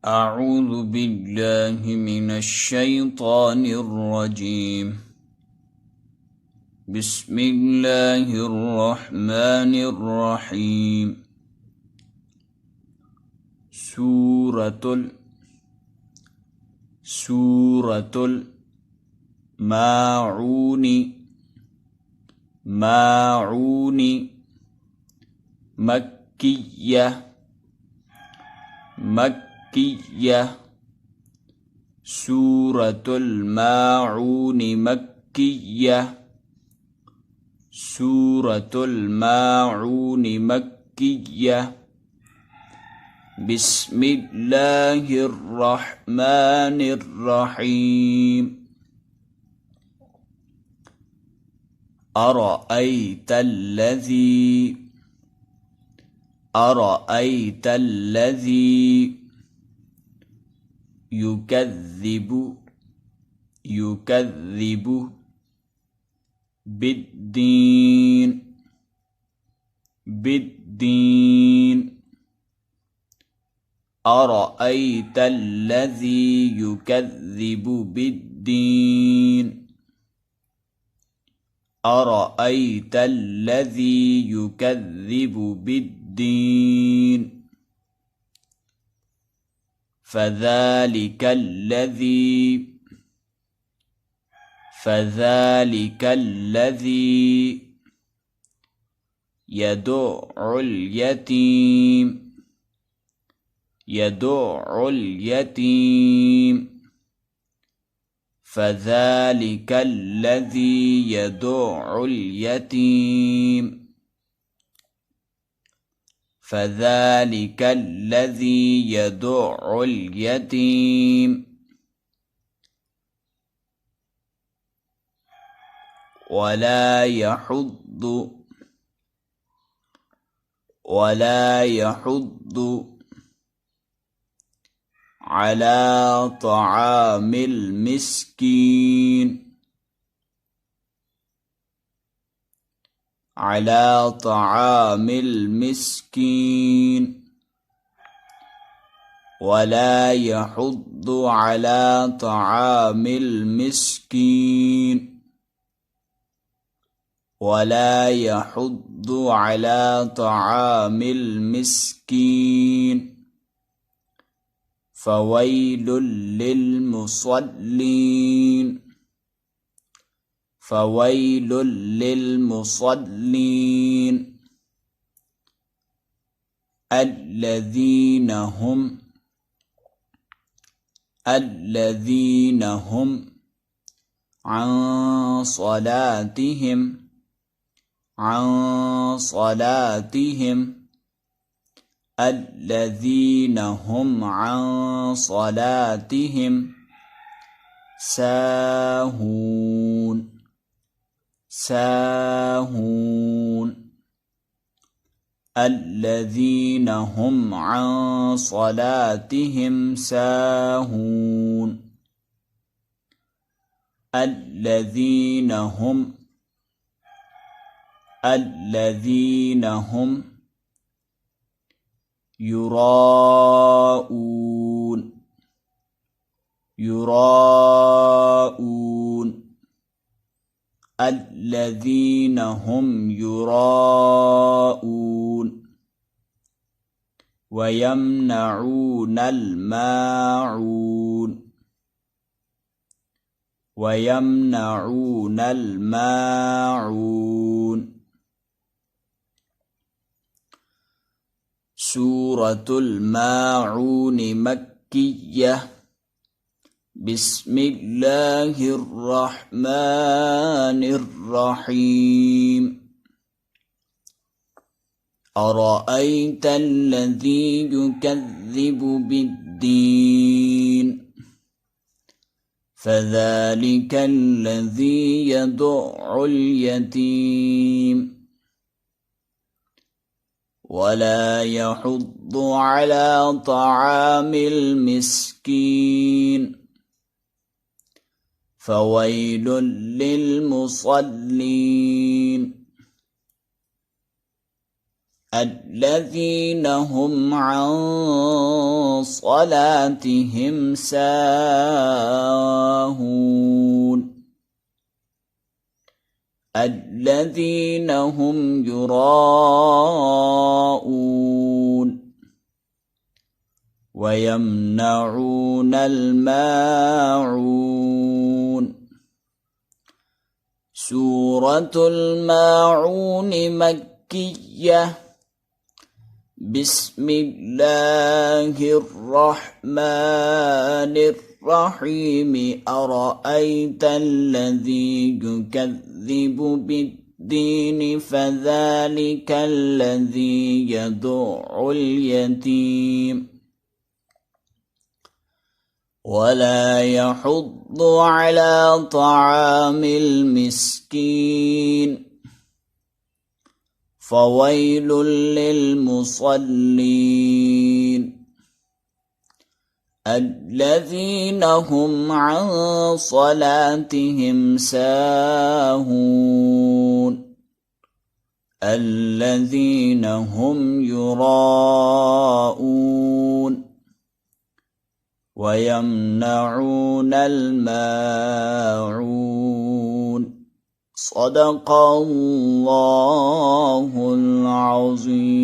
أعوذ بالله من الشيطان الرجيم. بسم الله الرحمن الرحيم. سورة الماعون مكية. سورة الماعون مكية. سورة الماعون مكية. بسم الله الرحمن الرحيم. أرأيت الذي يكذب بالدين. أرأيت الذي يكذب بالدين. أرأيت الذي يكذب بالدين. فذلك الذي يدع اليتيم. فذلك الذي يدع اليتيم. فذلك الذي يدع اليتيم. ولا يحض على طعام المسكين. ولا يحض على طعام المسكين. ولا يحض على طعام المسكين. فويل للمصلين. الذين هم عن صلاتهم الذين هم عن صلاتهم ساهون. الذين هم عن صلاتهم ساهون. الذين هم يراءون. الذين هم يراءون. ويمنعون الماعون. سورة الماعون مكية. بسم الله الرحمن الرحيم. أرأيت الذي يكذب بالدين. فذلك الذي يدع اليتيم. ولا يحض على طعام المسكين. فويل للمصلين. الذين هم عن صلاتهم ساهون الذين هم يراءون ويمنعون الماعون. سورة الماعون مكية. بسم الله الرحمن الرحيم. أرأيت الذي يكذب بالدين فذلك الذي يدع اليتيم ولا يحض على طعام المسكين. فويل للمصلين الذين هم عن صلاتهم ساهون الذين هم يراءون ويمنعون الماعون. صدق الله العظيم.